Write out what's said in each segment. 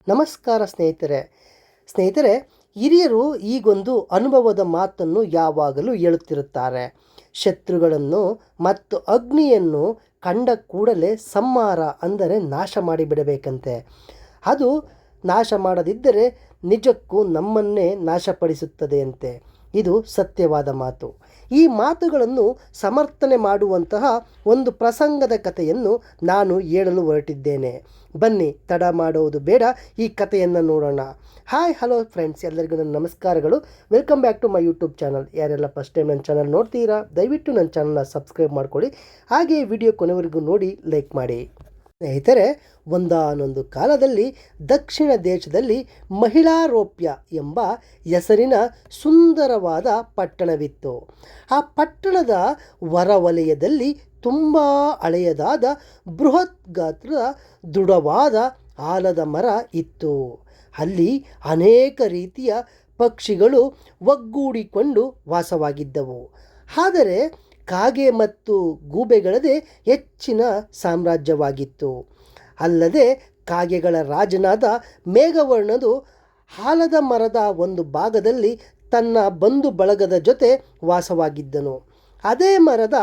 ನಮಸ್ಕಾರ ಸ್ನೇಹಿತರೆ, ಹಿರಿಯರು ಈಗೊಂದು ಅನುಭವದ ಮಾತನ್ನು ಯಾವಾಗಲೂ ಹೇಳುತ್ತಿರುತ್ತಾರೆ. ಶತ್ರುಗಳನ್ನು ಮತ್ತು ಅಗ್ನಿಯನ್ನು ಕಂಡ ಕೂಡಲೇ ಸಂಹಾರ ಅಂದರೆ ನಾಶ ಮಾಡಿಬಿಡಬೇಕಂತೆ. ಅದು ನಾಶ ಮಾಡದಿದ್ದರೆ ನಿಜಕ್ಕೂ ನಮ್ಮನ್ನೇ ನಾಶಪಡಿಸುತ್ತದೆಯಂತೆ. ಇದು ಸತ್ಯವಾದ ಮಾತು. ಈ ಮಾತುಗಳನ್ನು ಸಮರ್ಥನೆ ಮಾಡುವಂತಹ ಒಂದು ಪ್ರಸಂಗದ ಕಥೆಯನ್ನು ನಾನು ಹೇಳಲು ಹೊರಟಿದ್ದೇನೆ. ಬನ್ನಿ, ತಡ ಮಾಡುವುದು ಬೇಡ, ಈ ಕಥೆಯನ್ನು ನೋಡೋಣ. ಹಾಯ್ ಹಲೋ ಫ್ರೆಂಡ್ಸ್, ಎಲ್ಲರಿಗೂ ನನ್ನ ನಮಸ್ಕಾರಗಳು. Welcome back to my YouTube channel. ಯಾರೆಲ್ಲ ಫಸ್ಟ್ ಟೈಮ್ ನನ್ನ ಚಾನಲ್ ನೋಡ್ತೀರಾ, ದಯವಿಟ್ಟು ನನ್ನ ಚಾನಲ್ನ ಸಬ್ಸ್ಕ್ರೈಬ್ ಮಾಡ್ಕೊಳ್ಳಿ. ಹಾಗೆ ವಿಡಿಯೋ ಕೊನೆವರೆಗೂ ನೋಡಿ ಲೈಕ್ ಮಾಡಿ. ಸ್ನೇಹಿತರೆ, ಒಂದಾನೊಂದು ಕಾಲದಲ್ಲಿ ದಕ್ಷಿಣ ದೇಶದಲ್ಲಿ ಮಹಿಳಾರೋಪ್ಯ ಎಂಬ ಹೆಸರಿನ ಸುಂದರವಾದ ಪಟ್ಟಣವಿತ್ತು. ಆ ಪಟ್ಟಣದ ಹೊರವಲಯದಲ್ಲಿ ತುಂಬ ಹಳೆಯದಾದ ಬೃಹತ್ ಗಾತ್ರದ ದೃಢವಾದ ಆಲದ ಮರ ಇತ್ತು. ಅಲ್ಲಿ ಅನೇಕ ರೀತಿಯ ಪಕ್ಷಿಗಳು ಒಗ್ಗೂಡಿಕೊಂಡು ವಾಸವಾಗಿದ್ದವು. ಆದರೆ ಕಾಗೆ ಮತ್ತು ಗೂಬೆಗಳದೇ ಹೆಚ್ಚಿನ ಸಾಮ್ರಾಜ್ಯವಾಗಿತ್ತು. ಅಲ್ಲದೆ ಕಾಗೆಗಳ ರಾಜನಾದ ಮೇಘವರ್ಣನು ಆಲದ ಮರದ ಒಂದು ಭಾಗದಲ್ಲಿ ತನ್ನ ಬಂಧು ಬಳಗದ ಜೊತೆ ವಾಸವಾಗಿದ್ದನು. ಅದೇ ಮರದ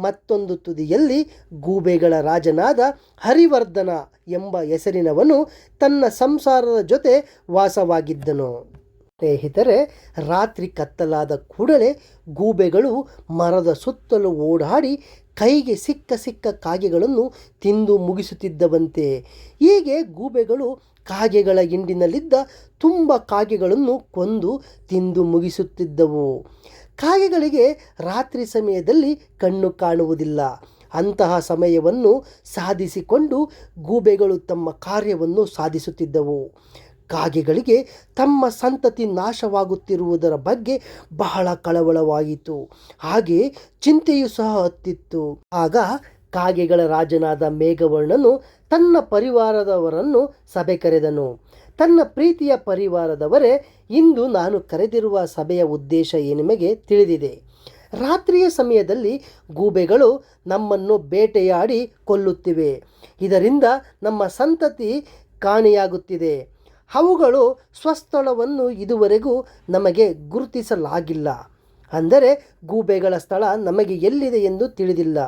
ಮತ್ತೊಂದು ತುದಿಯಲ್ಲಿ ಗೂಬೆಗಳ ರಾಜನಾದ ಹರಿವರ್ಧನ ಎಂಬ ಹೆಸರಿನವನು ತನ್ನ ಸಂಸಾರದ ಜೊತೆ ವಾಸವಾಗಿದ್ದನು. ಸ್ನೇಹಿತರೆ, ರಾತ್ರಿ ಕತ್ತಲಾದ ಕೂಡಲೇ ಗೂಬೆಗಳು ಮರದ ಸುತ್ತಲೂ ಓಡಾಡಿ ಕೈಗೆ ಸಿಕ್ಕ ಕಾಗೆಗಳನ್ನು ತಿಂದು ಮುಗಿಸುತ್ತಿದ್ದವಂತೆ. ಹೀಗೆ ಗೂಬೆಗಳು ಕಾಗೆಗಳ ಹಿಂಡಿನಲ್ಲಿದ್ದ ತುಂಬ ಕಾಗೆಗಳನ್ನು ಕೊಂದು ತಿಂದು ಮುಗಿಸುತ್ತಿದ್ದವು. ಕಾಗೆಗಳಿಗೆ ರಾತ್ರಿ ಸಮಯದಲ್ಲಿ ಕಣ್ಣು ಕಾಣುವುದಿಲ್ಲ. ಅಂತಹ ಸಮಯವನ್ನು ಸಾಧಿಸಿಕೊಂಡು ಗೂಬೆಗಳು ತಮ್ಮ ಕಾರ್ಯವನ್ನು ಸಾಧಿಸುತ್ತಿದ್ದವು. ಕಾಗೆಗಳಿಗೆ ತಮ್ಮ ಸಂತತಿ ನಾಶವಾಗುತ್ತಿರುವುದರ ಬಗ್ಗೆ ಬಹಳ ಕಳವಳವಾಯಿತು. ಹಾಗೆ ಚಿಂತೆಯೂ ಸಹ ಹತ್ತಿತ್ತು. ಆಗ ಕಾಗೆಗಳ ರಾಜನಾದ ಮೇಘವರ್ಣನು ತನ್ನ ಪರಿವಾರದವರನ್ನು ಸಭೆ ಕರೆದನು. ತನ್ನ ಪ್ರೀತಿಯ ಪರಿವಾರದವರೇ, ಇಂದು ನಾನು ಕರೆದಿರುವ ಸಭೆಯ ಉದ್ದೇಶ ನಿಮಗೆ ತಿಳಿದಿದೆ. ರಾತ್ರಿಯ ಸಮಯದಲ್ಲಿ ಗೂಬೆಗಳು ನಮ್ಮನ್ನು ಬೇಟೆಯಾಡಿ ಕೊಲ್ಲುತ್ತಿವೆ. ಇದರಿಂದ ನಮ್ಮ ಸಂತತಿ ಕಾಣೆಯಾಗುತ್ತಿದೆ. ಅವುಗಳು ಸ್ವಸ್ಥಳವನ್ನು ಇದುವರೆಗೂ ನಮಗೆ ಗುರುತಿಸಲಾಗಿಲ್ಲ. ಅಂದರೆ ಗೂಬೆಗಳ ಸ್ಥಳ ನಮಗೆ ಎಲ್ಲಿದೆ ಎಂದು ತಿಳಿದಿಲ್ಲ.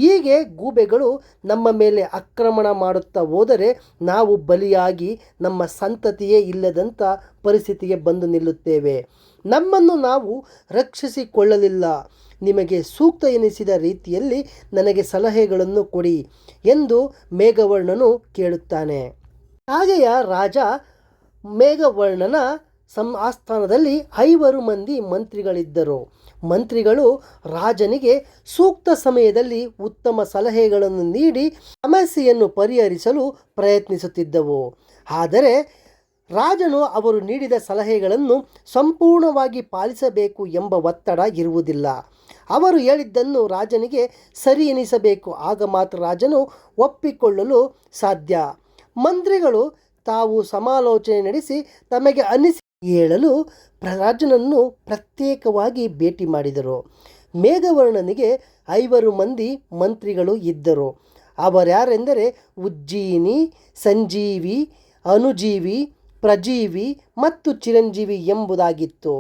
ಹೀಗೆ ಗೂಬೆಗಳು ನಮ್ಮ ಮೇಲೆ ಆಕ್ರಮಣ ಮಾಡುತ್ತಾ ಹೋದರೆ ನಾವು ಬಲಿಯಾಗಿ ನಮ್ಮ ಸಂತತಿಯೇ ಇಲ್ಲದಂಥ ಪರಿಸ್ಥಿತಿಗೆ ಬಂದು ನಿಲ್ಲುತ್ತೇವೆ. ನಮ್ಮನ್ನು ನಾವು ರಕ್ಷಿಸಿಕೊಳ್ಳಲಿಲ್ಲ. ನಿಮಗೆ ಸೂಕ್ತ ಎನಿಸಿದ ರೀತಿಯಲ್ಲಿ ನನಗೆ ಸಲಹೆಗಳನ್ನು ಕೊಡಿ ಎಂದು ಮೇಘವರ್ಣನು ಕೇಳುತ್ತಾನೆ. ಕಾಗೆಯ ರಾಜ ಮೇಘವರ್ಣನ ಆಸ್ಥಾನದಲ್ಲಿ 5 ಮಂದಿ ಮಂತ್ರಿಗಳಿದ್ದರು. ಮಂತ್ರಿಗಳು ರಾಜನಿಗೆ ಸೂಕ್ತ ಸಮಯದಲ್ಲಿ ಉತ್ತಮ ಸಲಹೆಗಳನ್ನು ನೀಡಿ ಸಮಸ್ಯೆಯನ್ನು ಪರಿಹರಿಸಲು ಪ್ರಯತ್ನಿಸುತ್ತಿದ್ದವು. ಆದರೆ ರಾಜನು ಅವರು ನೀಡಿದ ಸಲಹೆಗಳನ್ನು ಸಂಪೂರ್ಣವಾಗಿ ಪಾಲಿಸಬೇಕು ಎಂಬ ಒತ್ತಡ ಇರುವುದಿಲ್ಲ. ಅವರು ಹೇಳಿದ್ದನ್ನು ರಾಜನಿಗೆ ಸರಿ ಎನಿಸಬೇಕು. ಆಗ ಮಾತ್ರ ರಾಜನು ಒಪ್ಪಿಕೊಳ್ಳಲು ಸಾಧ್ಯ. ಮಂತ್ರಿಗಳು ತಾವು ಸಮಾಲೋಚನೆ ನಡೆಸಿ ತಮಗೆ ಅನ್ನಿಸಿ ಹೇಳಲು ರಾಜನನ್ನು ಪ್ರತ್ಯೇಕವಾಗಿ ಭೇಟಿ ಮಾಡಿದರು. ಮೇಘವರ್ಣನಿಗೆ 5 ಮಂದಿ ಮಂತ್ರಿಗಳು ಇದ್ದರು. ಅವರ್ಯಾರೆಂದರೆ ಉಜ್ಜೀನಿ, ಸಂಜೀವಿ, ಅನುಜೀವಿ, ಪ್ರಜೀವಿ ಮತ್ತು ಚಿರಂಜೀವಿ ಎಂಬುದಾಗಿತ್ತು.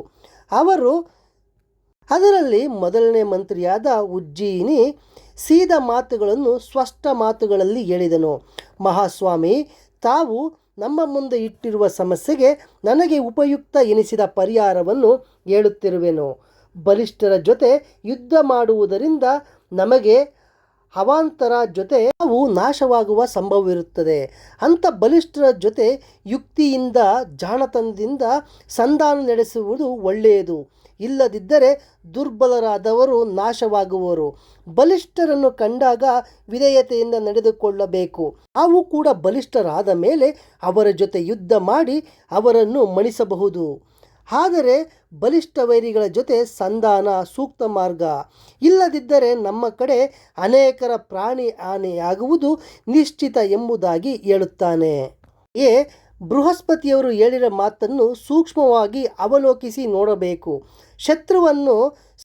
ಅದರಲ್ಲಿ ಮೊದಲನೇ ಮಂತ್ರಿಯಾದ ಉಜ್ಜೀನಿ ಸೀದಾ ಮಾತುಗಳನ್ನು ಸ್ಪಷ್ಟ ಮಾತುಗಳಲ್ಲಿ ಹೇಳಿದನು. ಮಹಾಸ್ವಾಮಿ, ತಾವು ನಮ್ಮ ಮುಂದೆ ಇಟ್ಟಿರುವ ಸಮಸ್ಯೆಗೆ ನನಗೆ ಉಪಯುಕ್ತ ಎನಿಸಿದ ಪರಿಹಾರವನ್ನು ಹೇಳುತ್ತಿರುವೆನು. ಬಲಿಷ್ಠರ ಜೊತೆ ಯುದ್ಧ ಮಾಡುವುದರಿಂದ ನಮಗೆ ಅವಾಂತರ ಜೊತೆ ನಾವು ನಾಶವಾಗುವ ಸಂಭವವಿರುತ್ತದೆ. ಅಂಥ ಬಲಿಷ್ಠರ ಜೊತೆ ಯುಕ್ತಿಯಿಂದ ಜಾಣತನದಿಂದ ಸಂಧಾನ ನಡೆಸುವುದು ಒಳ್ಳೆಯದು. ಇಲ್ಲದಿದ್ದರೆ ದುರ್ಬಲರಾದವರು ನಾಶವಾಗುವರು. ಬಲಿಷ್ಠರನ್ನು ಕಂಡಾಗ ವಿಧೇಯತೆಯಿಂದ ನಡೆದುಕೊಳ್ಳಬೇಕು. ನಾವು ಕೂಡ ಬಲಿಷ್ಠರಾದ ಮೇಲೆ ಅವರ ಜೊತೆ ಯುದ್ಧ ಮಾಡಿ ಅವರನ್ನು ಮಣಿಸಬಹುದು. ಆದರೆ ಬಲಿಷ್ಠ ವೈರಿಗಳ ಜೊತೆ ಸಂಧಾನ ಸೂಕ್ತ ಮಾರ್ಗ. ಇಲ್ಲದಿದ್ದರೆ ನಮ್ಮ ಕಡೆ ಅನೇಕರ ಪ್ರಾಣಿ ಹಾನಿಯಾಗುವುದು ನಿಶ್ಚಿತ ಎಂಬುದಾಗಿ ಹೇಳುತ್ತಾನೆ. ಬೃಹಸ್ಪತಿಯವರು ಹೇಳಿದ ಮಾತನ್ನು ಸೂಕ್ಷ್ಮವಾಗಿ ಅವಲೋಕಿಸಿ ನೋಡಬೇಕು. ಶತ್ರುವನ್ನು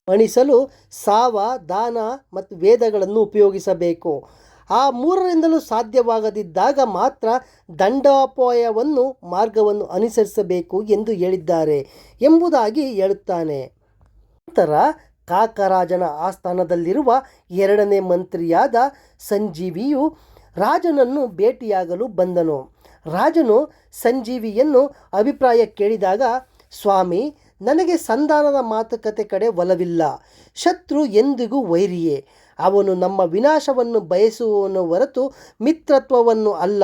ಮಣಿಸಲು ಸಾವ, ದಾನ ಮತ್ತು ವೇದಗಳನ್ನು ಉಪಯೋಗಿಸಬೇಕು. ಆ ಮೂರರಿಂದಲೂ ಸಾಧ್ಯವಾಗದಿದ್ದಾಗ ಮಾತ್ರ ದಂಡೋಪಾಯವನ್ನು ಮಾರ್ಗವನ್ನು ಅನುಸರಿಸಬೇಕು ಎಂದು ಹೇಳಿದ್ದಾರೆ ಎಂಬುದಾಗಿ ಹೇಳುತ್ತಾನೆ. ನಂತರ ಕಾಕರಾಜನ ಆಸ್ಥಾನದಲ್ಲಿರುವ ಎರಡನೇ ಮಂತ್ರಿಯಾದ ಸಂಜೀವಿಯು ರಾಜನನ್ನು ಭೇಟಿಯಾಗಲು ಬಂದನು. ರಾಜನು ಸಂಜೀವಿಯನ್ನು ಅಭಿಪ್ರಾಯ ಕೇಳಿದಾಗ, ಸ್ವಾಮಿ, ನನಗೆ ಸಂಧಾನದ ಮಾತುಕತೆ ಕಡೆ ಒಲವಿಲ್ಲ. ಶತ್ರು ಎಂದಿಗೂ ವೈರಿಯೇ. ಅವನು ನಮ್ಮ ವಿನಾಶವನ್ನು ಬಯಸುವವನು ಹೊರತು ಮಿತ್ರತ್ವವನ್ನು ಅಲ್ಲ.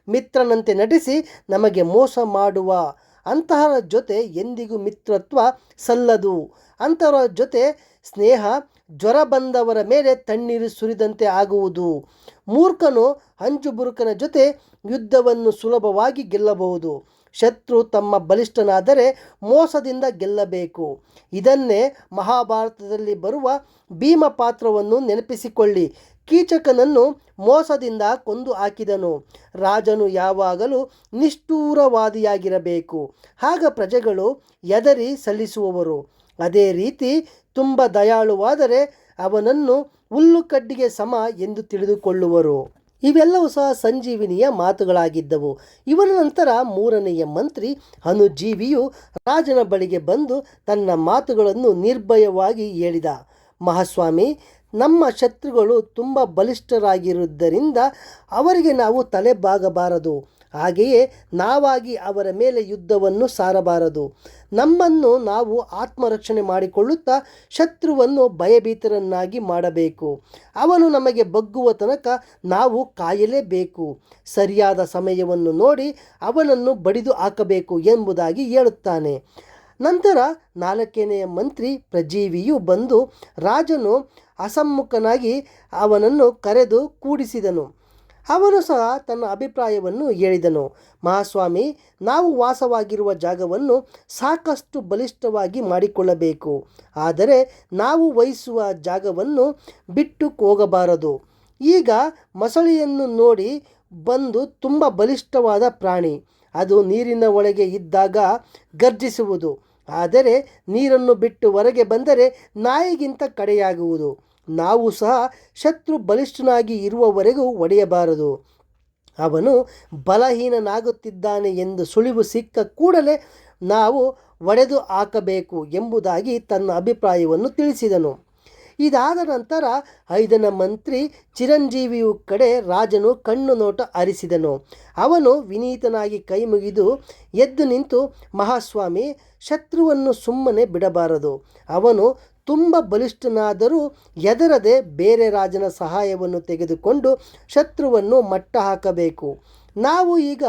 ಮಿತ್ರನಂತೆ ನಟಿಸಿ ನಮಗೆ ಮೋಸ ಮಾಡುವ ಅಂತಹರ ಜೊತೆ ಎಂದಿಗೂ ಮಿತ್ರತ್ವ ಸಲ್ಲದು. ಅಂಥವರ ಜೊತೆ ಸ್ನೇಹ ಜ್ವರ ಬಂದವರ ಮೇಲೆ ತಣ್ಣೀರು ಸುರಿದಂತೆ ಆಗುವುದು. ಮೂರ್ಖನು ಹಂಚುಬುರುಕನ ಜೊತೆ ಯುದ್ಧವನ್ನು ಸುಲಭವಾಗಿ ಗೆಲ್ಲಬಹುದು. ಶತ್ರು ತಮ್ಮ ಬಲಿಷ್ಠನಾದರೆ ಮೋಸದಿಂದ ಗೆಲ್ಲಬೇಕು. ಇದನ್ನೇ ಮಹಾಭಾರತದಲ್ಲಿ ಬರುವ ಭೀಮ ಪಾತ್ರವನ್ನು ನೆನಪಿಸಿಕೊಳ್ಳಿ. ಕೀಚಕನನ್ನು ಮೋಸದಿಂದ ಕೊಂದು ಹಾಕಿದನು. ರಾಜನು ಯಾವಾಗಲೂ ನಿಷ್ಠೂರವಾದಿಯಾಗಿರಬೇಕು. ಆಗ ಪ್ರಜೆಗಳು ಎದರಿ ಸಲ್ಲಿಸುವವರು. ಅದೇ ರೀತಿ ತುಂಬ ದಯಾಳುವಾದರೆ ಅವನನ್ನು ಹುಲ್ಲುಕಡ್ಡಿಗೆ ಸಮ ಎಂದು ತಿಳಿದುಕೊಳ್ಳುವರು. ಇವೆಲ್ಲವೂ ಸಹ ಸಂಜೀವಿನಿಯ ಮಾತುಗಳಾಗಿದ್ದವು. ಇವನ ನಂತರ ಮೂರನೆಯ ಮಂತ್ರಿ ಅನುಜೀವಿಯು ರಾಜನ ಬಳಿಗೆ ಬಂದು ತನ್ನ ಮಾತುಗಳನ್ನು ನಿರ್ಭಯವಾಗಿ ಹೇಳಿದ. ಮಹಾಸ್ವಾಮಿ, ನಮ್ಮ ಶತ್ರುಗಳು ತುಂಬ ಬಲಿಷ್ಠರಾಗಿರುವುದರಿಂದ ಅವರಿಗೆ ನಾವು ತಲೆಬಾಗಬಾರದು. ಹಾಗೆಯೇ ನಾವಾಗಿ ಅವರ ಮೇಲೆ ಯುದ್ಧವನ್ನು ಸಾರಬಾರದು. ನಮ್ಮನ್ನು ನಾವು ಆತ್ಮರಕ್ಷಣೆ ಮಾಡಿಕೊಳ್ಳುತ್ತಾ ಶತ್ರುವನ್ನು ಭಯಭೀತರನ್ನಾಗಿ ಮಾಡಬೇಕು. ಅವನು ನಮಗೆ ಬಗ್ಗುವ ತನಕ ನಾವು ಕಾಯಲೇಬೇಕು. ಸರಿಯಾದ ಸಮಯವನ್ನು ನೋಡಿ ಅವನನ್ನು ಬಡಿದು ಹಾಕಬೇಕು ಎಂಬುದಾಗಿ ಹೇಳುತ್ತಾನೆ. ನಂತರ ನಾಲ್ಕನೆಯ ಮಂತ್ರಿ ಪ್ರಜೀವಿಯು ಬಂದು ರಾಜನು ಅಸಮ್ಮುಖನಾಗಿ ಅವನನ್ನು ಕರೆದು ಕೂಡಿಸಿದನು. ಅವನು ಸಹ ತನ್ನ ಅಭಿಪ್ರಾಯವನ್ನು ಹೇಳಿದನು. ಮಹಾಸ್ವಾಮಿ, ನಾವು ವಾಸವಾಗಿರುವ ಜಾಗವನ್ನು ಸಾಕಷ್ಟು ಬಲಿಷ್ಠವಾಗಿ ಮಾಡಿಕೊಳ್ಳಬೇಕು. ಆದರೆ ನಾವು ವಹಿಸುವ ಜಾಗವನ್ನು ಬಿಟ್ಟು ಹೋಗಬಾರದು. ಈಗ ಮೊಸಳೆಯನ್ನು ನೋಡಿ ಬಂದು ತುಂಬ ಬಲಿಷ್ಠವಾದ ಪ್ರಾಣಿ. ಅದು ನೀರಿನ ಒಳಗೆ ಇದ್ದಾಗ ಗರ್ಜಿಸುವುದು. ಆದರೆ ನೀರನ್ನು ಬಿಟ್ಟು ಹೊರಗೆ ಬಂದರೆ ನಾಯಿಗಿಂತ ಕಡೆಯಾಗುವುದು. ನಾವು ಸಹ ಶತ್ರು ಬಲಿಷ್ಠನಾಗಿ ಇರುವವರೆಗೂ ಒಡೆಯಬಾರದು. ಅವನು ಬಲಹೀನನಾಗುತ್ತಿದ್ದಾನೆ ಎಂದು ಸುಳಿವು ಸಿಕ್ಕ ಕೂಡಲೇ ನಾವು ಒಡೆದು ಹಾಕಬೇಕು ಎಂಬುದಾಗಿ ತನ್ನ ಅಭಿಪ್ರಾಯವನ್ನು ತಿಳಿಸಿದನು. ಇದಾದ ನಂತರ ಐದನ ಮಂತ್ರಿ ಚಿರಂಜೀವಿಯು ಕಡೆ ರಾಜನು ಕಣ್ಣು ನೋಟ ಹರಿಸಿದನು. ಅವನು ವಿನೀತನಾಗಿ ಕೈ ಮುಗಿದು ಎದ್ದು ನಿಂತು, ಮಹಾಸ್ವಾಮಿ, ಶತ್ರುವನ್ನು ಸುಮ್ಮನೆ ಬಿಡಬಾರದು. ಅವನು ತುಂಬ ಬಲಿಷ್ಠನಾದರೂ ಹೆದರದೆ ಬೇರೆ ರಾಜನ ಸಹಾಯವನ್ನು ತೆಗೆದುಕೊಂಡು ಶತ್ರುವನ್ನು ಮಟ್ಟ ಹಾಕಬೇಕು. ನಾವು ಈಗ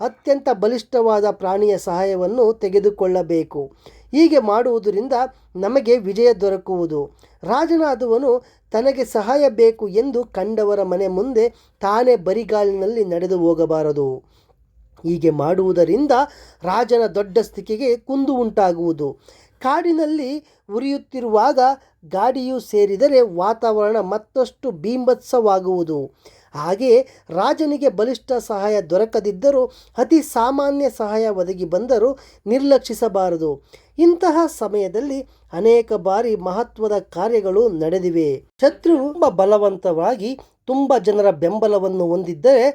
ಅತ್ಯಂತ ಬಲಿಷ್ಠವಾದ ಪ್ರಾಣಿಯ ಸಹಾಯವನ್ನು ತೆಗೆದುಕೊಳ್ಳಬೇಕು. ಹೀಗೆ ಮಾಡುವುದರಿಂದ ನಮಗೆ ವಿಜಯ ದೊರಕುವುದು. ರಾಜನಾದವನು ತನಗೆ ಸಹಾಯ ಬೇಕು ಎಂದು ಕಂಡವರ ಮನೆ ಮುಂದೆ ತಾನೇ ಬರಿಗಾಲಿನಲ್ಲಿ ನಡೆದು ಹೋಗಬಾರದು. ಹೀಗೆ ಮಾಡುವುದರಿಂದ ರಾಜನ ದೊಡ್ಡ ಸ್ಥಿತಿಗೆ ಕುಂದು ಉಂಟಾಗುವುದು. ಕಾಡಿನಲ್ಲಿ ಉರಿಯುತ್ತಿರುವಾಗ ಗಾಡಿಯು ಸೇರಿದರೆ ವಾತಾವರಣ ಮತ್ತಷ್ಟು ಬೀಭತ್ಸವಾಗುವುದು. ಹಾಗೆಯೇ ರಾಜನಿಗೆ ಬಲಿಷ್ಠ ಸಹಾಯ ದೊರಕದಿದ್ದರೂ ಅತಿ ಸಾಮಾನ್ಯ ಸಹಾಯ ಒದಗಿ ಬಂದರೂ ನಿರ್ಲಕ್ಷಿಸಬಾರದು. ಇಂತಹ ಸಮಯದಲ್ಲಿ ಅನೇಕ ಬಾರಿ ಮಹತ್ವದ ಕಾರ್ಯಗಳು ನಡೆದಿವೆ. ಶತ್ರುವು ತುಂಬ ಬಲವಂತವಾಗಿ ತುಂಬ ಜನರ ಬೆಂಬಲವನ್ನು ಹೊಂದಿದ್ದರೆ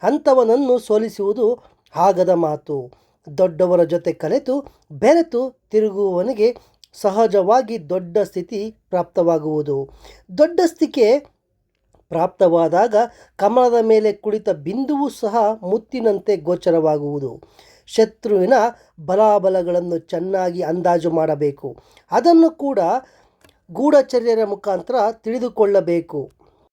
ಅಂಥವನನ್ನು ಸೋಲಿಸುವುದು ಆಗದ ಮಾತು. ದೊಡ್ಡವರ ಜೊತೆ ಕಲೆತು ಬೆರೆತು ತಿರುಗುವವನಿಗೆ ಸಹಜವಾಗಿ ದೊಡ್ಡ ಸ್ಥಿತಿ ಪ್ರಾಪ್ತವಾಗುವುದು. ದೊಡ್ಡ ಸ್ಥಿತಿ ಪ್ರಾಪ್ತವಾದಾಗ ಕಮಲದ ಮೇಲೆ ಕುಳಿತ ಬಿಂದುವು ಸಹ ಮುತ್ತಿನಂತೆ ಗೋಚರವಾಗುವುದು. ಶತ್ರುವಿನ ಬಲಾಬಲಗಳನ್ನು ಚೆನ್ನಾಗಿ ಅಂದಾಜು ಮಾಡಬೇಕು. ಅದನ್ನು ಕೂಡ ಗೂಢಚರ್ಯರ ಮುಖಾಂತರ ತಿಳಿದುಕೊಳ್ಳಬೇಕು.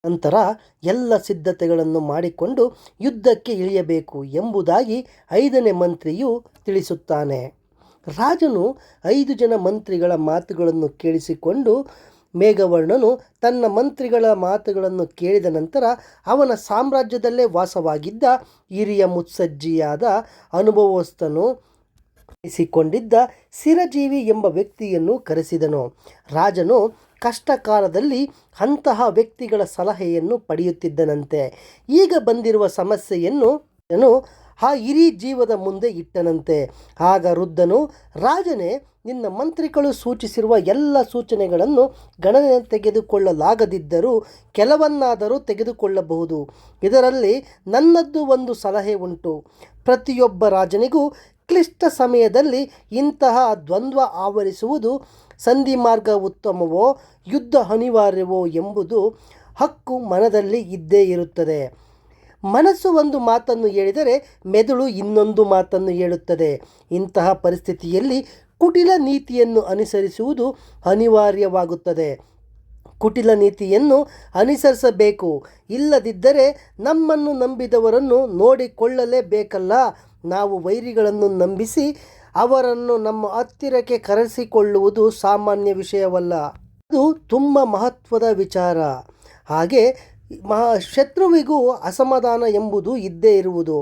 ನಂತರ ಎಲ್ಲ ಸಿದ್ಧತೆಗಳನ್ನು ಮಾಡಿಕೊಂಡು ಯುದ್ಧಕ್ಕೆ ಇಳಿಯಬೇಕು ಎಂಬುದಾಗಿ ಐದನೇ ಮಂತ್ರಿಯು ತಿಳಿಸುತ್ತಾನೆ. ರಾಜನು 5 ಜನ ಮಂತ್ರಿಗಳ ಮಾತುಗಳನ್ನು ಕೇಳಿಸಿಕೊಂಡು ಮೇಘವರ್ಣನು ತನ್ನ ಮಂತ್ರಿಗಳ ಮಾತುಗಳನ್ನು ಕೇಳಿದ ನಂತರ ಅವನ ಸಾಮ್ರಾಜ್ಯದಲ್ಲೇ ವಾಸವಾಗಿದ್ದ ಹಿರಿಯ ಮುತ್ಸಜ್ಜಿಯಾದ ಅನುಭವಸ್ಥನು ಎನಿಸಿಕೊಂಡಿದ್ದ ಸಿರಜೀವಿ ಎಂಬ ವ್ಯಕ್ತಿಯನ್ನು ಕರೆಸಿದನು. ರಾಜನು ಕಷ್ಟ ಕಾಲದಲ್ಲಿ ಅಂತಹ ವ್ಯಕ್ತಿಗಳ ಸಲಹೆಯನ್ನು ಪಡೆಯುತ್ತಿದ್ದನಂತೆ. ಈಗ ಬಂದಿರುವ ಸಮಸ್ಯೆಯನ್ನು ಆ ಇಡೀ ಜೀವದ ಮುಂದೆ ಇಟ್ಟನಂತೆ. ಆಗ ವೃದ್ಧನು, ರಾಜನೇ, ನಿನ್ನ ಮಂತ್ರಿಗಳು ಸೂಚಿಸಿರುವ ಎಲ್ಲ ಸೂಚನೆಗಳನ್ನು ಗಣನೆ ತೆಗೆದುಕೊಳ್ಳಲಾಗದಿದ್ದರೂ ಕೆಲವನ್ನಾದರೂ ತೆಗೆದುಕೊಳ್ಳಬಹುದು. ಇದರಲ್ಲಿ ನನ್ನದ್ದು ಒಂದು ಸಲಹೆ ಉಂಟು. ಪ್ರತಿಯೊಬ್ಬ ರಾಜನಿಗೂ ಕ್ಲಿಷ್ಟ ಸಮಯದಲ್ಲಿ ಇಂತಹ ದ್ವಂದ್ವ ಆವರಿಸುವುದು, ಸಂಧಿ ಮಾರ್ಗ ಉತ್ತಮವೋ ಯುದ್ಧ ಅನಿವಾರ್ಯವೋ ಎಂಬುದು ಹಕ್ಕು ಮನದಲ್ಲಿ ಇದ್ದೇ ಇರುತ್ತದೆ. ಮನಸ್ಸು ಒಂದು ಮಾತನ್ನು ಹೇಳಿದರೆ ಮೆದುಳು ಇನ್ನೊಂದು ಮಾತನ್ನು ಹೇಳುತ್ತದೆ. ಇಂತಹ ಪರಿಸ್ಥಿತಿಯಲ್ಲಿ ಕುಟಿಲ ನೀತಿಯನ್ನು ಅನುಸರಿಸುವುದು ಅನಿವಾರ್ಯವಾಗುತ್ತದೆ. ಕುಟಿಲ ನೀತಿಯನ್ನು ಅನುಸರಿಸಬೇಕು. ಇಲ್ಲದಿದ್ದರೆ ನಮ್ಮನ್ನು ನಂಬಿದವರನ್ನು ನೋಡಿಕೊಳ್ಳಲೇಬೇಕಲ್ಲ. ನಾವು ವೈರಿಗಳನ್ನು ನಂಬಿಸಿ ಅವರನ್ನು ನಮ್ಮ ಹತ್ತಿರಕ್ಕೆ ಕರೆಸಿಕೊಳ್ಳುವುದು ಸಾಮಾನ್ಯ ವಿಷಯವಲ್ಲ. ಅದು ತುಂಬ ಮಹತ್ವದ ವಿಚಾರ. ಹಾಗೆ ಶತ್ರುವಿಗೂ ಅಸಮಾಧಾನ ಎಂಬುದು ಇದ್ದೇ ಇರುವುದು.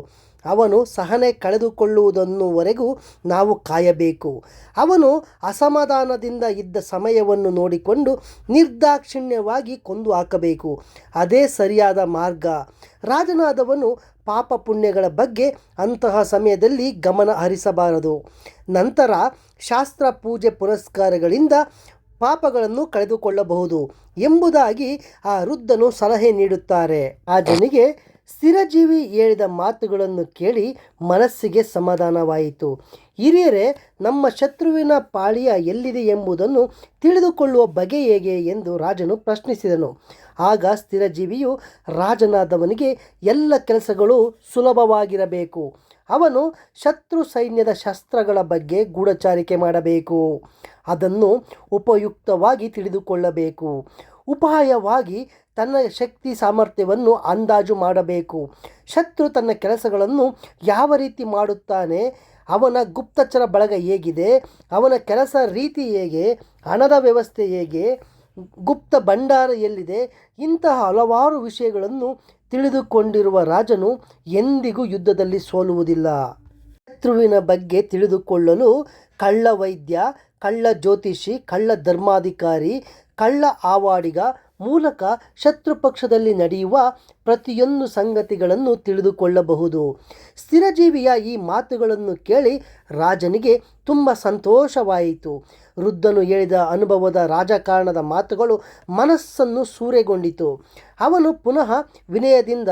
ಅವನು ಸಹನೆ ಕಳೆದುಕೊಳ್ಳುವುದನ್ನುವರೆಗೂ ನಾವು ಕಾಯಬೇಕು. ಅವನು ಅಸಮಾಧಾನದಿಂದ ಇದ್ದ ಸಮಯವನ್ನು ನೋಡಿಕೊಂಡು ನಿರ್ದಾಕ್ಷಿಣ್ಯವಾಗಿ ಕೊಂದು ಹಾಕಬೇಕು. ಅದೇ ಸರಿಯಾದ ಮಾರ್ಗ. ರಾಜನಾದವನು ಪಾಪ ಪುಣ್ಯಗಳ ಬಗ್ಗೆ ಅಂತಹ ಸಮಯದಲ್ಲಿ ಗಮನ ಹರಿಸಬಾರದು. ನಂತರ ಶಾಸ್ತ್ರ ಪೂಜೆ ಪುನಸ್ಕಾರಗಳಿಂದ ಪಾಪಗಳನ್ನು ಕಳೆದುಕೊಳ್ಳಬಹುದು ಎಂಬುದಾಗಿ ಆ ವೃದ್ಧನು ಸಲಹೆ ನೀಡುತ್ತಾರೆ. ರಾಜನಿಗೆ ಸ್ಥಿರಜೀವಿ ಹೇಳಿದ ಮಾತುಗಳನ್ನು ಕೇಳಿ ಮನಸ್ಸಿಗೆ ಸಮಾಧಾನವಾಯಿತು. ಹಿರಿಯರೇ, ನಮ್ಮ ಶತ್ರುವಿನ ಪಾಳಿಯ ಎಲ್ಲಿದೆ ಎಂಬುದನ್ನು ತಿಳಿದುಕೊಳ್ಳುವ ಬಗೆ ಹೇಗೆ ಎಂದು ರಾಜನು ಪ್ರಶ್ನಿಸಿದನು. ಆಗ ಸ್ಥಿರಜೀವಿಯು, ರಾಜನಾದವನಿಗೆ ಎಲ್ಲ ಕೆಲಸಗಳು ಸುಲಭವಾಗಿರಬೇಕು. ಅವನು ಶತ್ರು ಸೈನ್ಯದ ಶಸ್ತ್ರಗಳ ಬಗ್ಗೆ ಗೂಢಚಾರಿಕೆ ಮಾಡಬೇಕು. ಅದನ್ನು ಉಪಯುಕ್ತವಾಗಿ ತಿಳಿದುಕೊಳ್ಳಬೇಕು. ಉಪಾಯವಾಗಿ ತನ್ನ ಶಕ್ತಿ ಸಾಮರ್ಥ್ಯವನ್ನು ಅಂದಾಜು ಮಾಡಬೇಕು. ಶತ್ರು ತನ್ನ ಕೆಲಸಗಳನ್ನು ಯಾವ ರೀತಿ ಮಾಡುತ್ತಾನೆ, ಅವನ ಗುಪ್ತಚರ ಬಳಗ ಹೇಗಿದೆ, ಅವನ ಕೆಲಸ ರೀತಿ ಹೇಗೆ, ಹಣದ ವ್ಯವಸ್ಥೆ ಹೇಗೆ, ಗುಪ್ತ ಭಂಡಾರ ಎಲ್ಲಿದೆ, ಇಂತಹ ಹಲವಾರು ವಿಷಯಗಳನ್ನು ತಿಳಿದುಕೊಂಡಿರುವ ರಾಜನು ಎಂದಿಗೂ ಯುದ್ಧದಲ್ಲಿ ಸೋಲುವುದಿಲ್ಲ. ಶತ್ರುವಿನ ಬಗ್ಗೆ ತಿಳಿದುಕೊಳ್ಳಲು ಕಳ್ಳ ವೈದ್ಯ, ಕಳ್ಳ ಜ್ಯೋತಿಷಿ, ಕಳ್ಳ ಧರ್ಮಾಧಿಕಾರಿ, ಕಳ್ಳ ಆವಾಡಿಗ ಮೂಲಕ ಶತ್ರುಪಕ್ಷದಲ್ಲಿ ನಡೆಯುವ ಪ್ರತಿಯೊಂದು ಸಂಗತಿಗಳನ್ನು ತಿಳಿದುಕೊಳ್ಳಬಹುದು. ಸ್ಥಿರಜೀವಿಯ ಈ ಮಾತುಗಳನ್ನು ಕೇಳಿ ರಾಜನಿಗೆ ತುಂಬ ಸಂತೋಷವಾಯಿತು. ವೃದ್ಧನು ಹೇಳಿದ ಅನುಭವದ ರಾಜಕಾರಣದ ಮಾತುಗಳು ಮನಸ್ಸನ್ನು ಸೂರೆಗೊಂಡಿತು. ಅವನು ಪುನಃ ವಿನಯದಿಂದ,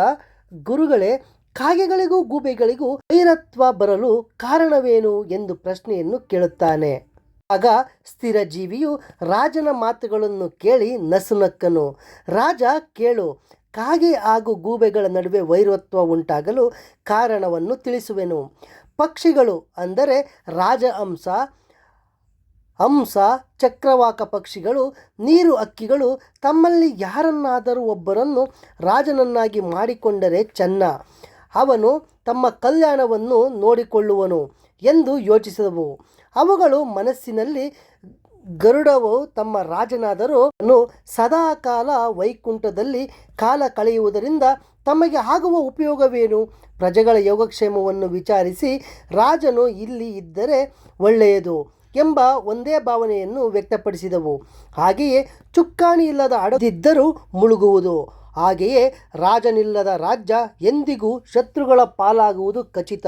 ಗುರುಗಳೇ, ಕಾಗೆಗಳಿಗೂ ಗೂಬೆಗಳಿಗೂ ವೈರತ್ವ ಬರಲು ಕಾರಣವೇನು ಎಂದು ಪ್ರಶ್ನೆಯನ್ನು ಕೇಳುತ್ತಾನೆ. ಆಗ ಸ್ಥಿರಜೀವಿಯು ರಾಜನ ಮಾತುಗಳನ್ನು ಕೇಳಿ ನಸುನಕ್ಕನು. ರಾಜ, ಕೇಳು, ಕಾಗೆ ಹಾಗೂ ಗೂಬೆಗಳ ನಡುವೆ ವೈರತ್ವ ಉಂಟಾಗಲು ಕಾರಣವನ್ನು ತಿಳಿಸುವೆನು. ಪಕ್ಷಿಗಳು ಅಂದರೆ ರಾಜಹಂಸ, ಹಂಸ, ಚಕ್ರವಾಕ ಪಕ್ಷಿಗಳು, ನೀರು ಹಕ್ಕಿಗಳು ತಮ್ಮಲ್ಲಿ ಯಾರನ್ನಾದರೂ ಒಬ್ಬರನ್ನು ರಾಜನನ್ನಾಗಿ ಮಾಡಿಕೊಂಡರೆ ಚೆನ್ನ, ಅವನು ತಮ್ಮ ಕಲ್ಯಾಣವನ್ನು ನೋಡಿಕೊಳ್ಳುವನು ಎಂದು ಯೋಚಿಸಿದವು. ಅವುಗಳು ಮನಸ್ಸಿನಲ್ಲಿ, ಗರುಡವು ತಮ್ಮ ರಾಜನಾದರೂ ಸದಾಕಾಲ ವೈಕುಂಠದಲ್ಲಿ ಕಾಲ ಕಳೆಯುವುದರಿಂದ ತಮಗೆ ಆಗುವ ಉಪಯೋಗವೇನು? ಪ್ರಜೆಗಳ ಯೋಗಕ್ಷೇಮವನ್ನು ವಿಚಾರಿಸಿ ರಾಜನು ಇಲ್ಲಿ ಇದ್ದರೆ ಒಳ್ಳೆಯದು ಎಂಬ ಒಂದೇ ಭಾವನೆಯನ್ನು ವ್ಯಕ್ತಪಡಿಸಿದವು. ಹಾಗೆಯೇ ಚುಕ್ಕಾಣಿ ಇಲ್ಲದ ಹಡಗಿದ್ದರೂ ಮುಳುಗುವುದು. ಹಾಗೆಯೇ ರಾಜನಿಲ್ಲದ ರಾಜ್ಯ ಎಂದಿಗೂ ಶತ್ರುಗಳ ಪಾಲಾಗುವುದು ಖಚಿತ.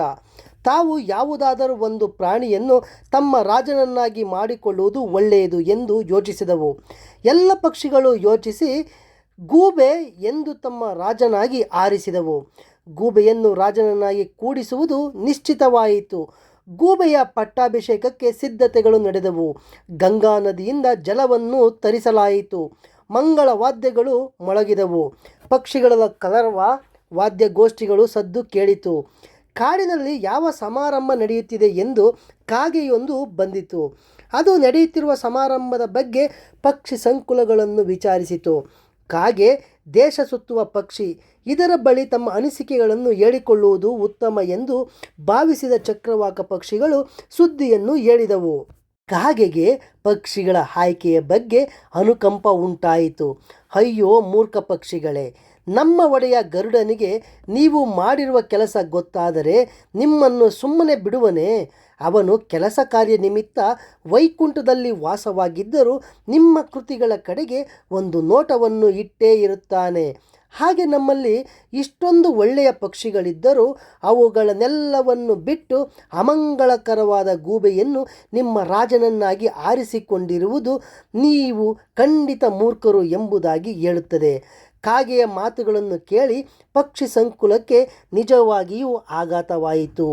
ತಾವು ಯಾವುದಾದರೂ ಒಂದು ಪ್ರಾಣಿಯನ್ನು ತಮ್ಮ ರಾಜನನ್ನಾಗಿ ಮಾಡಿಕೊಳ್ಳುವುದು ಒಳ್ಳೆಯದು ಎಂದು ಯೋಚಿಸಿದವು. ಎಲ್ಲ ಪಕ್ಷಿಗಳು ಯೋಚಿಸಿ ಗೂಬೆ ಎಂದು ತಮ್ಮ ರಾಜನಾಗಿ ಆರಿಸಿದವು. ಗೂಬೆಯನ್ನು ರಾಜನನ್ನಾಗಿ ಕೂಡಿಸುವುದು ನಿಶ್ಚಿತವಾಯಿತು. ಗೂಬೆಯ ಪಟ್ಟಾಭಿಷೇಕಕ್ಕೆ ಸಿದ್ಧತೆಗಳು ನಡೆದವು. ಗಂಗಾ ನದಿಯಿಂದ ಜಲವನ್ನು ತರಿಸಲಾಯಿತು. ಮಂಗಳ ವಾದ್ಯಗಳು ಮೊಳಗಿದವು. ಪಕ್ಷಿಗಳ ಕಲರವ ವಾದ್ಯಗೋಷ್ಠಿಗಳು ಸದ್ದು ಕೇಳಿತು. ಕಾಡಿನಲ್ಲಿ ಯಾವ ಸಮಾರಂಭ ನಡೆಯುತ್ತಿದೆ ಎಂದು ಕಾಗೆಯೊಂದು ಬಂದಿತು. ಅದು ನಡೆಯುತ್ತಿರುವ ಸಮಾರಂಭದ ಬಗ್ಗೆ ಪಕ್ಷಿ ಸಂಕುಲಗಳನ್ನು ವಿಚಾರಿಸಿತು. ಕಾಗೆ ದೇಶ ಸುತ್ತುವ ಪಕ್ಷಿ. ಇದರ ಬಳಿ ತಮ್ಮ ಅನಿಸಿಕೆಗಳನ್ನು ಹೇಳಿಕೊಳ್ಳುವುದು ಉತ್ತಮ ಎಂದು ಭಾವಿಸಿದ ಚಕ್ರವಾಕ ಪಕ್ಷಿಗಳು ಸುದ್ದಿಯನ್ನು ಹೇಳಿದವು. ಕಾಗೆಗೆ ಪಕ್ಷಿಗಳ ಆಯ್ಕೆಯ ಬಗ್ಗೆ ಅನುಕಂಪ ಉಂಟಾಯಿತು. ಅಯ್ಯೋ ಮೂರ್ಖ ಪಕ್ಷಿಗಳೇ, ನಮ್ಮ ಒಡೆಯ ಗರುಡನಿಗೆ ನೀವು ಮಾಡಿರುವ ಕೆಲಸ ಗೊತ್ತಾದರೆ ನಿಮ್ಮನ್ನು ಸುಮ್ಮನೆ ಬಿಡುವನೇ? ಅವನು ಕೆಲಸ ಕಾರ್ಯ ನಿಮಿತ್ತ ವೈಕುಂಠದಲ್ಲಿ ವಾಸವಾಗಿದ್ದರೂ ನಿಮ್ಮ ಕೃತಿಗಳ ಕಡೆಗೆ ಒಂದು ನೋಟವನ್ನು ಇಟ್ಟೇ ಇರುತ್ತಾನೆ. ಹಾಗೆ ನಮ್ಮಲ್ಲಿ ಇಷ್ಟೊಂದು ಒಳ್ಳೆಯ ಪಕ್ಷಿಗಳಿದ್ದರೂ ಅವುಗಳನ್ನೆಲ್ಲವನ್ನು ಬಿಟ್ಟು ಅಮಂಗಳಕರವಾದ ಗೂಬೆಯನ್ನು ನಿಮ್ಮ ರಾಜನನ್ನಾಗಿ ಆರಿಸಿಕೊಂಡಿರುವುದು ನೀವು ಖಂಡಿತ ಮೂರ್ಖರು ಎಂಬುದಾಗಿ ಹೇಳುತ್ತದೆ. ಕಾಗೆಯ ಮಾತುಗಳನ್ನು ಕೇಳಿ ಪಕ್ಷಿ ಸಂಕುಲಕ್ಕೆ ನಿಜವಾಗಿಯೂ ಆಘಾತವಾಯಿತು.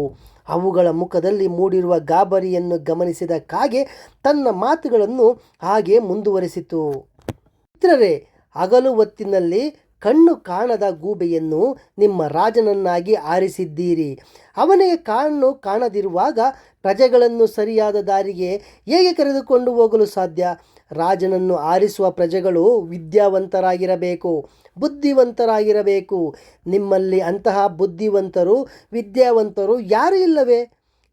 ಅವುಗಳ ಮುಖದಲ್ಲಿ ಮೂಡಿರುವ ಗಾಬರಿಯನ್ನು ಗಮನಿಸಿದ ಕಾಗೆ ತನ್ನ ಮಾತುಗಳನ್ನು ಹಾಗೆ ಮುಂದುವರೆಸಿತು. ಮಿತ್ರರೇ, ಹಗಲು ಹೊತ್ತಿನಲ್ಲಿ ಕಣ್ಣು ಕಾಣದ ಗೂಬೆಯನ್ನು ನಿಮ್ಮ ರಾಜನನ್ನಾಗಿ ಆರಿಸಿದ್ದೀರಿ. ಅವನಿಗೆ ಕಣ್ಣು ಕಾಣದಿರುವಾಗ ಪ್ರಜೆಗಳನ್ನು ಸರಿಯಾದ ದಾರಿಗೆ ಹೇಗೆ ಕರೆದುಕೊಂಡು ಹೋಗಲು ಸಾಧ್ಯ? ರಾಜನನ್ನು ಆರಿಸುವ ಪ್ರಜೆಗಳು ವಿದ್ಯಾವಂತರಾಗಿರಬೇಕು, ಬುದ್ಧಿವಂತರಾಗಿರಬೇಕು. ನಿಮ್ಮಲ್ಲಿ ಅಂತಹ ಬುದ್ಧಿವಂತರು, ವಿದ್ಯಾವಂತರು ಯಾರೂ ಇಲ್ಲವೇ?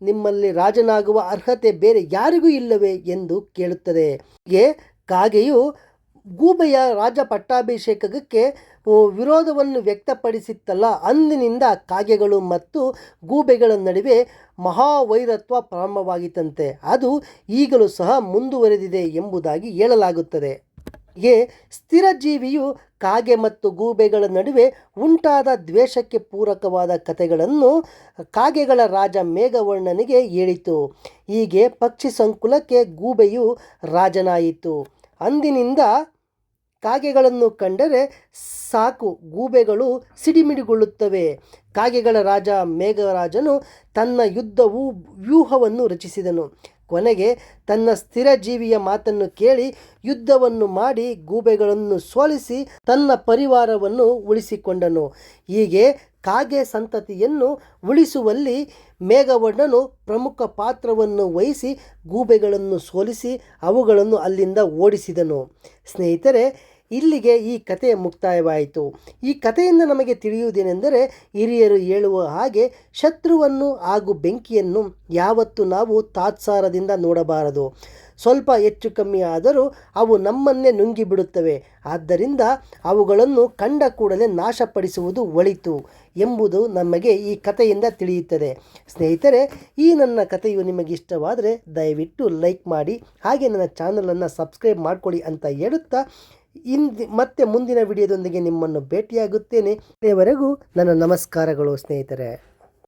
ನಿಮ್ಮಲ್ಲಿ ರಾಜನಾಗುವ ಅರ್ಹತೆ ಬೇರೆ ಯಾರಿಗೂ ಇಲ್ಲವೇ ಎಂದು ಕೇಳುತ್ತದೆ. ಹೀಗೆ ಕಾಗೆಯು ಗೂಬೆಯ ರಾಜ ಪಟ್ಟಾಭಿಷೇಕಕ್ಕೆ ವಿರೋಧವನ್ನು ವ್ಯಕ್ತಪಡಿಸಿತ್ತಲ್ಲ, ಅಂದಿನಿಂದ ಕಾಗೆಗಳು ಮತ್ತು ಗೂಬೆಗಳ ನಡುವೆ ಮಹಾವೈರತ್ವ ಪ್ರಾರಂಭವಾಗಿತ್ತಂತೆ. ಅದು ಈಗಲೂ ಸಹ ಮುಂದುವರೆದಿದೆ ಎಂಬುದಾಗಿ ಹೇಳಲಾಗುತ್ತದೆ. ಹೀಗೆ ಸ್ಥಿರ ಜೀವಿಯು ಕಾಗೆ ಮತ್ತು ಗೂಬೆಗಳ ನಡುವೆ ಉಂಟಾದ ದ್ವೇಷಕ್ಕೆ ಪೂರಕವಾದ ಕಥೆಗಳನ್ನು ಕಾಗೆಗಳ ರಾಜ ಮೇಘವರ್ಣನಿಗೆ ಹೇಳಿತು. ಹೀಗೆ ಪಕ್ಷಿ ಸಂಕುಲಕ್ಕೆ ಗೂಬೆಯು ರಾಜನಾಯಿತು. ಅಂದಿನಿಂದ ಕಾಗೆಗಳನ್ನು ಕಂಡರೆ ಸಾಕು, ಗೂಬೆಗಳು ಸಿಡಿಮಿಡಿಗೊಳ್ಳುತ್ತವೆ. ಕಾಗೆಗಳ ರಾಜ ಮೇಘರಾಜನು ತನ್ನ ವ್ಯೂಹವನ್ನು ರಚಿಸಿದನು. ಕೊನೆಗೆ ತನ್ನ ಸ್ಥಿರ ಜೀವಿಯ ಮಾತನ್ನು ಕೇಳಿ ಯುದ್ಧವನ್ನು ಮಾಡಿ ಗೂಬೆಗಳನ್ನು ಸೋಲಿಸಿ ತನ್ನ ಪರಿವಾರವನ್ನು ಉಳಿಸಿಕೊಂಡನು. ಹೀಗೆ ಕಾಗೆ ಸಂತತಿಯನ್ನು ಉಳಿಸುವಲ್ಲಿ ಮೇಘವರ್ಣನು ಪ್ರಮುಖ ಪಾತ್ರವನ್ನು ವಹಿಸಿ ಗೂಬೆಗಳನ್ನು ಸೋಲಿಸಿ ಅವುಗಳನ್ನು ಅಲ್ಲಿಂದ ಓಡಿಸಿದನು. ಸ್ನೇಹಿತರೆ, ಇಲ್ಲಿಗೆ ಈ ಕಥೆಯ ಮುಕ್ತಾಯವಾಯಿತು. ಈ ಕಥೆಯಿಂದ ನಮಗೆ ತಿಳಿಯುವುದೇನೆಂದರೆ, ಹಿರಿಯರು ಹೇಳುವ ಹಾಗೆ ಶತ್ರುವನ್ನು ಹಾಗೂ ಬೆಂಕಿಯನ್ನು ಯಾವತ್ತೂ ನಾವು ತಾತ್ಸಾರದಿಂದ ನೋಡಬಾರದು. ಸ್ವಲ್ಪ ಹೆಚ್ಚು ಕಮ್ಮಿ ಆದರೂ ಅವು ನಮ್ಮನ್ನೇ ನುಂಗಿಬಿಡುತ್ತವೆ. ಆದ್ದರಿಂದ ಅವುಗಳನ್ನು ಕಂಡ ಕೂಡಲೇ ನಾಶಪಡಿಸುವುದು ಒಳಿತು ಎಂಬುದು ನಮಗೆ ಈ ಕಥೆಯಿಂದ ತಿಳಿಯುತ್ತದೆ. ಸ್ನೇಹಿತರೆ, ಈ ನನ್ನ ಕಥೆಯು ನಿಮಗೆ ಇಷ್ಟವಾದರೆ ದಯವಿಟ್ಟು ಲೈಕ್ ಮಾಡಿ, ಹಾಗೆ ನನ್ನ ಚಾನಲನ್ನು ಸಬ್ಸ್ಕ್ರೈಬ್ ಮಾಡಿಕೊಳ್ಳಿ ಅಂತ ಹೇಳುತ್ತಾ ಮತ್ತೆ ಮುಂದಿನ ವಿಡಿಯೋದೊಂದಿಗೆ ನಿಮ್ಮನ್ನು ಭೇಟಿಯಾಗುತ್ತೇನೆ. ಅಲ್ಲಿಯವರೆಗೂ ನನ್ನ ನಮಸ್ಕಾರಗಳು ಸ್ನೇಹಿತರೆ.